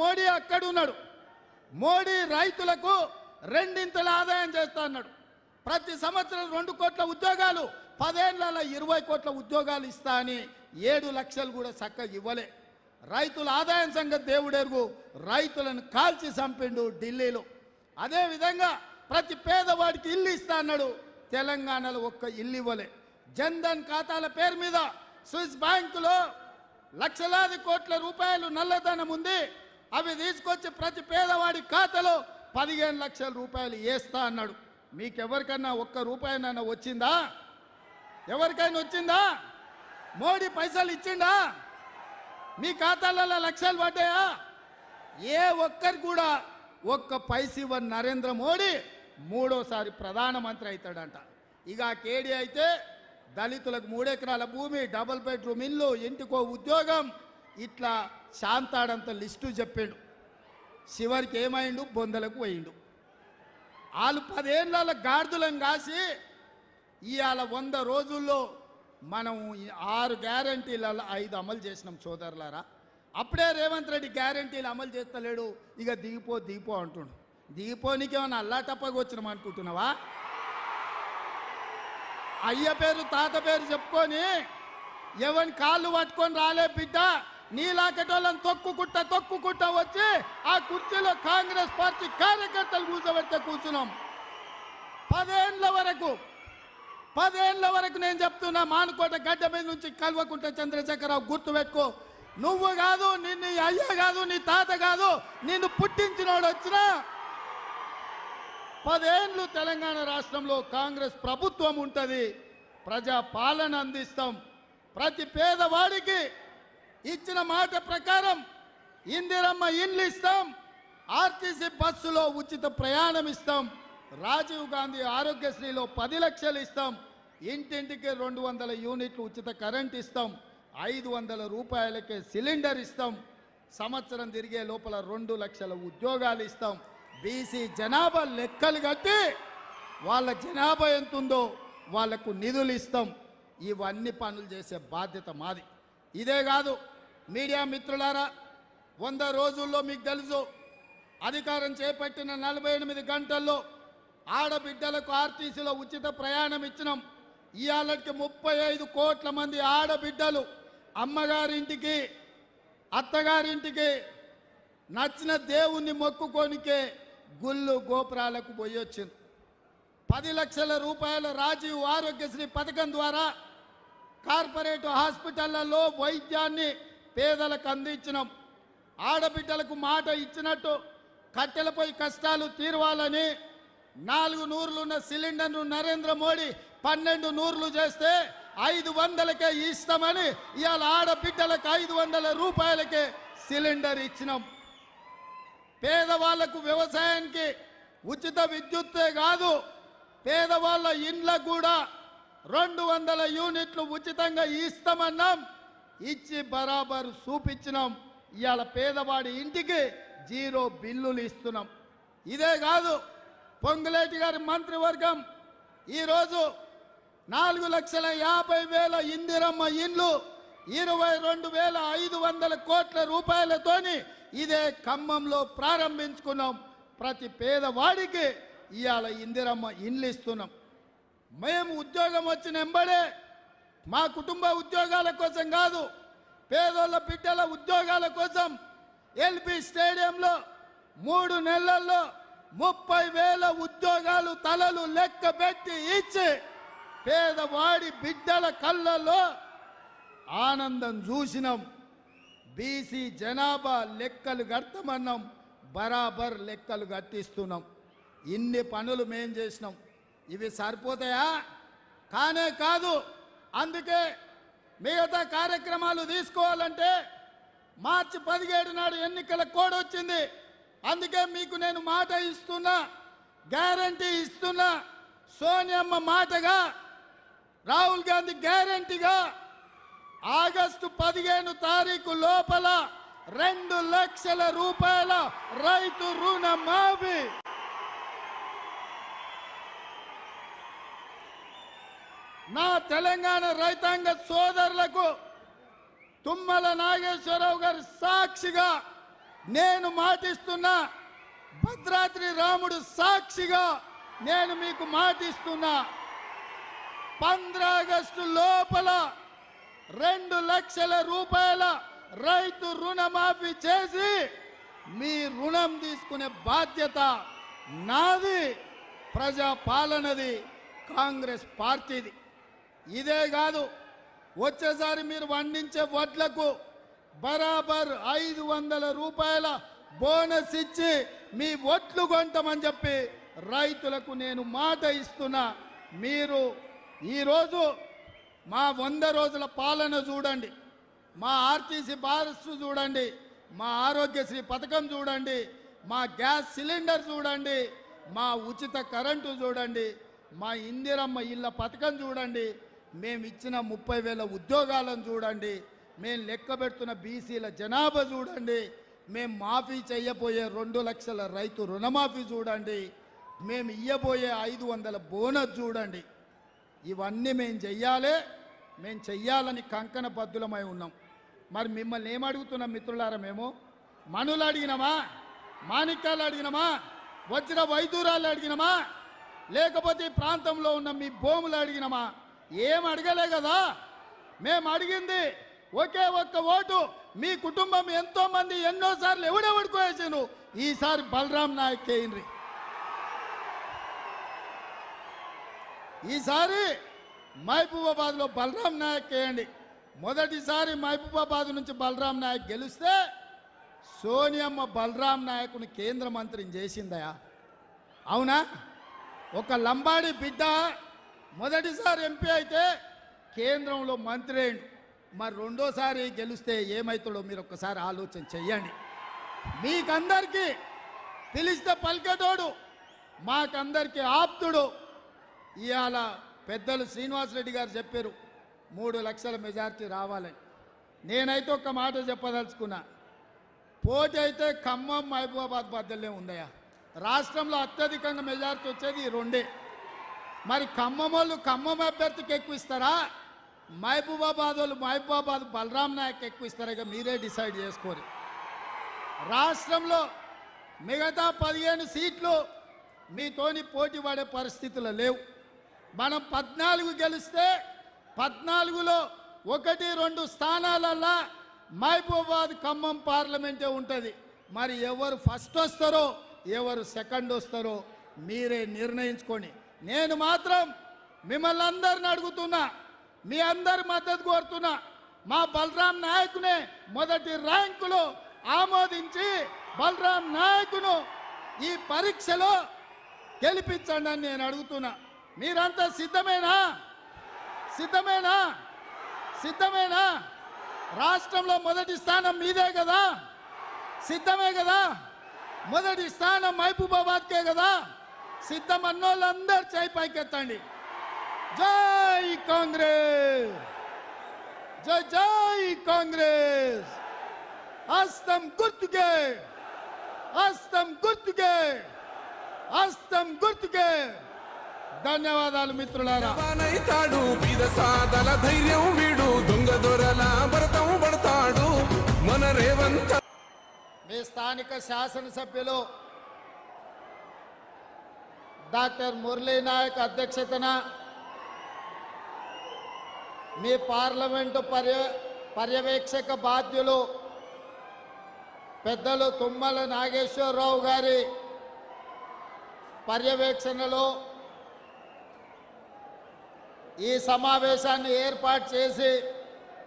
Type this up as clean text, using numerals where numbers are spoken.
మోడీ అక్కడున్నాడు. మోడీ రైతులకు రెండింతల ఆదాయం చేస్తా అన్నాడు. ప్రతి సంవత్సరం 2 కోట్ల ఉద్యోగాలు, 10 ఏళ్లలో 20 కోట్ల ఉద్యోగాలు ఇస్తా అని 7 లక్షలు కూడా చక్కగా ఇవ్వలే. రైతుల ఆదాయం సంగతి దేవుడెరుగు. రైతులను కాల్చి చంపిండు ఢిల్లీలో. అదేవిధంగా ప్రతి పేదవాడికి ఇల్లు ఇస్తా అన్నాడు. తెలంగాణలో ఒక్క ఇల్లు ఇవ్వలే. జన్ధన్ ఖాతాల పేరు మీద స్విస్ బ్యాంకులో లక్షలాది కోట్ల రూపాయలు నల్లధనం ఉంది. అవి తీసుకొచ్చి ప్రతి పేదవాడి ఖాతాలో 15 లక్షల రూపాయలు వేస్తా అన్నాడు. మీకెవరికన్నా ఒక్క రూపాయనన్నా వచ్చిందా? ఎవరికైనా వచ్చిందా? మోడీ పైసలు ఇచ్చిండా? మీ ఖాతాలలో లక్షలు పడ్డాయా? ఏ ఒక్కరు కూడా ఒక్క పైస ఇవ్వని నరేంద్ర మోడీ 3వ ప్రధానమంత్రి అవుతాడంట. ఇక కేడీ అయితే దళితులకు 3 ఎకరాల భూమి, డబుల్ బెడ్రూమ్ ఇల్లు, ఇంటికో ఉద్యోగం, ఇట్లా శాంతాడంత లిస్టు చెప్పిండు. చివరికి ఏమైండు? బొందలకు పోయిండు. వాళ్ళు 10 ఏళ్ళ గాడిదలను కాసి ఇవాళ 100 రోజుల్లో మనం 6 గ్యారంటీలలో 5 అమలు చేసినాం సోదరులారా. అప్పుడే రేవంత్ రెడ్డి గ్యారంటీలు అమలు చేస్తలేడు. ఇక దిగిపో అంటుండు. దిగిపోనికి ఏమన్నా అల్లాటప్పగా వచ్చినాం అనుకుంటున్నావా? అయ్య పేరు తాత పేరు చెప్పుకొని ఎవరిని కాళ్ళు పట్టుకొని రాలే బిడ్డ. నీలాకటోళ్ళని తొక్కుకుంటా వచ్చి ఆ కుర్చీలో కాంగ్రెస్ పార్టీ కార్యకర్తలు కూర్చోబెడితే కూర్చున్నాం. 10 ఏళ్ళ వరకు నేను చెప్తున్నా, మానుకోట గడ్డ మీద నుంచి కల్వకుంట చంద్రశేఖరరావు గుర్తుపెట్టుకో. నువ్వు కాదు, నిన్ను అయ్య కాదు, నీ తాత కాదు, నిన్ను పుట్టించినోడు వచ్చినా 10 ఏళ్ళు తెలంగాణ రాష్ట్రంలో కాంగ్రెస్ ప్రభుత్వం ఉంటుంది. ప్రజా పాలన అందిస్తాం. ప్రతి పేదవాడికి ఇచ్చిన మాట ప్రకారం ఇందిరమ్మ ఇండ్లు ఇస్తాం. ఆర్టీసీ బస్సులో ఉచిత ప్రయాణం ఇస్తాం. రాజీవ్ గాంధీ ఆరోగ్యశ్రీలో 10 లక్షలు ఇస్తాం. ఇంటింటికి 200 యూనిట్లు ఉచిత కరెంట్ ఇస్తాం. 500 రూపాయలకే సిలిండర్ ఇస్తాం. సంవత్సరం తిరిగే లోపల 2 లక్షల ఉద్యోగాలు ఇస్తాం. బీసీ జనాభా లెక్కలు కట్టి వాళ్ళ జనాభా ఎంత ఉందో వాళ్లకు నిధులు ఇస్తాం. ఇవన్నీ పనులు చేసే బాధ్యత మాది. ఇదే కాదు మీడియా మిత్రులారా, 100 రోజుల్లో మీకు తెలుసు అధికారం చేపట్టిన 48 గంటల్లో ఆడబిడ్డలకు ఆర్టీసీలో ఉచిత ప్రయాణం ఇచ్చినాం. ఇవాళకి 35 కోట్ల మంది ఆడబిడ్డలు అమ్మగారింటికి, అత్తగారింటికి నచ్చిన దేవుణ్ణి మొక్కుకోనికే గుళ్ళు గోపురాలకు పోయొచ్చింది. 10 లక్షల రూపాయల రాజీవ్ ఆరోగ్యశ్రీ పథకం ద్వారా కార్పొరేట్ హాస్పిటళ్లలో వైద్యాన్ని పేదలకు అందించినాం. ఆడబిడ్డలకు మాట ఇచ్చినట్టు కట్టెలపై కష్టాలు తీరవాలని 4 నూరులున్న సిలిండర్ను నరేంద్ర మోడీ 12 నూరులు చేస్తే 500కే ఇస్తామని ఇవాళ ఆడబిడ్డలకు 500 రూపాయలకే సిలిండర్ ఇచ్చినాం. పేదవాళ్లకు వ్యవసాయానికి ఉచిత విద్యుత్తే కాదు, పేదవాళ్ళ ఇండ్లకు కూడా 200 యూనిట్లు ఉచితంగా ఇస్తామన్నాం. ఇచ్చి బరాబరు చూపించినాం. ఇవాళ పేదవాడి ఇంటికి 0 బిల్లులు ఇస్తున్నాం. ఇదే కాదు, పొంగులేటి గారి మంత్రివర్గం ఈరోజు 4,50,000 ఇందిరమ్మ ఇండ్లు 22,500 కోట్ల రూపాయలతోని ఇదే ఖమ్మంలో ప్రారంభించుకున్నాం. ప్రతి పేదవాడికి ఇవాళ ఇందిరమ్మ ఇండ్లు ఇస్తున్నాం. మేము ఉద్యోగం వచ్చిన ఎంబడే మా కుటుంబ ఉద్యోగాల కోసం కాదు, పేదోళ్ళ బిడ్డల ఉద్యోగాల కోసం ఎల్బీ స్టేడియంలో 3 నెలల్లో 30,000 ఉద్యోగాలు తలలు లెక్క పెట్టి ఇచ్చి పేదవాడి బిడ్డల కళ్ళల్లో ఆనందం చూసినాం. బీసీ జనాభా లెక్కలు కడతామన్నాం, బరాబర్ లెక్కలు కట్టిస్తున్నాం. ఇన్ని పనులు మేం చేసినాం. ఇవి సరిపోతాయా? కానే కాదు. అందుకే మిగతా కార్యక్రమాలు తీసుకోవాలంటే మార్చి 17 నాడు ఎన్నికల కోడ్ వచ్చింది. అందుకే మీకు నేను మాట ఇస్తున్నా, గ్యారంటీ ఇస్తున్నా. సోనియమ్మ మాటగా, రాహుల్ గాంధీ గ్యారంటీగా ఆగస్టు 15 తారీఖు లోపల 2 లక్షల రూపాయల రైతు రుణ మాఫీ. నా తెలంగాణ రైతాంగ సోదరులకు తుమ్మల నాగేశ్వరరావు గారి సాక్షిగా నేను మాటిస్తున్నా, భద్రాద్రి రాముడు సాక్షిగా నేను మీకు మాటిస్తున్నా, 15 ఆగస్టు లోపల 2 లక్షల రూపాయల రైతు రుణమాఫీ చేసి మీ రుణం తీసుకునే బాధ్యత నాది, ప్రజా పాలనది, కాంగ్రెస్ పార్టీది. ఇదే కాదు, వచ్చేసారి మీరు పండించే వడ్లకు బరాబర్ 500 రూపాయల బోనస్ ఇచ్చి మీ వడ్లు కొంటామని చెప్పి రైతులకు నేను మాట ఇస్తున్నా. మీరు ఈరోజు మా 100 రోజుల పాలన చూడండి, మా ఆర్టీసీ బస్సు చూడండి, మా ఆరోగ్యశ్రీ పథకం చూడండి, మా గ్యాస్ సిలిండర్ చూడండి, మా ఉచిత కరెంటు చూడండి, మా ఇందిరమ్మ ఇళ్ళ పథకం చూడండి, మేము ఇచ్చిన 30,000 ఉద్యోగాలను చూడండి, మేము లెక్క పెడుతున్న బీసీల జనాభా చూడండి, మేము మాఫీ చేయబోయే 2 లక్షల రైతు రుణమాఫీ చూడండి, మేము ఇయ్యబోయే 500 బోనస్ చూడండి. ఇవన్నీ మేము చెయ్యాలని కంకణ బద్దులమై ఉన్నాం. మరి మిమ్మల్ని ఏమడుగుతున్నాం మిత్రులారా? మేము మనులు అడిగినామా? మాణిక్యాలు అడిగినామా? వజ్ర వైదూరాలు అడిగినామా? లేకపోతే ఈ ప్రాంతంలో ఉన్న మీ భూములు అడిగినామా? ఏం అడగలే కదా. మేము అడిగింది ఒకే ఒక్క ఓటు. మీ కుటుంబం ఎంతో మంది ఎన్నోసార్లు ఎవడెవడుకోవేసాను, ఈసారి బలరాం నాయక్ వేయండి. ఈసారి మహబూబాబాద్లో బలరాం నాయక్ వేయండి. మొదటిసారి మహబూబాబాద్ నుంచి బలరాం నాయక్ గెలిస్తే సోనియమ్మ బలరాం నాయకుని కేంద్ర మంత్రిని చేసిందయా? అవునా? ఒక లంబాడి బిడ్డ మొదటిసారి ఎంపీ అయితే కేంద్రంలో మంత్రి అయ్యిండు. మరి రెండోసారి గెలిస్తే ఏమవుతాడో మీరు ఒక్కసారి ఆలోచన చెయ్యండి. మీకందరికీ పిలిస్తే పలికేటోడు, మాకందరికీ ఆప్తుడు. ఇవాళ పెద్దలు శ్రీనివాసరెడ్డి గారు చెప్పారు 3 లక్షల మెజార్టీ రావాలని. నేనైతే ఒక్క మాట చెప్పదలుచుకున్నా, పోటీ అయితే ఖమ్మం మహబూబాబాద్ బద్దలే ఉందయా. రాష్ట్రంలో అత్యధికంగా మెజార్టీ వచ్చేది ఈ 2. మరి ఖమ్మం వాళ్ళు ఖమ్మం అభ్యర్థికి ఎక్కువ ఇస్తారా, మహబూబాబాద్ వాళ్ళు మహబూబాబాద్ బలరాం నాయక్ ఎక్కువ ఇస్తారా? ఇక మీరే డిసైడ్ చేసుకోరు. రాష్ట్రంలో మిగతా 15 సీట్లు మీతోని పోటీ పడే పరిస్థితులు లేవు. మనం 14 గెలిస్తే 14లో 1-2 స్థానాలల్లా మహబూబాబాద్ ఖమ్మం పార్లమెంటే ఉంటుంది. మరి ఎవరు ఫస్ట్ వస్తారో ఎవరు సెకండ్ వస్తారో మీరే నిర్ణయించుకోండి. నేను మాత్రం మిమ్మల్ని అందరిని అడుగుతున్నా, మీ అందరి మద్దతు కోరుతున్నా. మా బలరాం నాయకునే మొదటి ర్యాంకులో ఆమోదించి బలరాం నాయకును ఈ పరీక్షలో గెలిపించండి అని నేను అడుగుతున్నా. మీరంతా సిద్ధమేనా? సిద్ధమేనా? సిద్ధమేనా? రాష్ట్రంలో మొదటి స్థానం మీదే కదా, సిద్ధమే కదా. మొదటి స్థానం మహబూబాబాద్కే కదా. సిద్ధం అన్నోళ్ళందరూ చేయి పైకెత్తండి. జై కాంగ్రెస్, జై జై కాంగ్రెస్. హస్తం గుర్తుకే, హస్తం గుర్తుకే, హస్తం గుర్తుకే. ధన్యవాదాలు మిత్రులారా. ధైర్యం వీడు దొంగ దొరల భరతం పడతాడు మన రేవంత్. మీ స్థానిక శాసనసభ్యులు డాక్టర్ మురళీ నాయక్ అధ్యక్షతన మీ పార్లమెంటు పర్యవేక్షక బాధ్యులు పెద్దలు తుమ్మల నాగేశ్వరరావు గారి పర్యవేక్షణలో ఈ సమావేశాన్ని ఏర్పాటు చేసి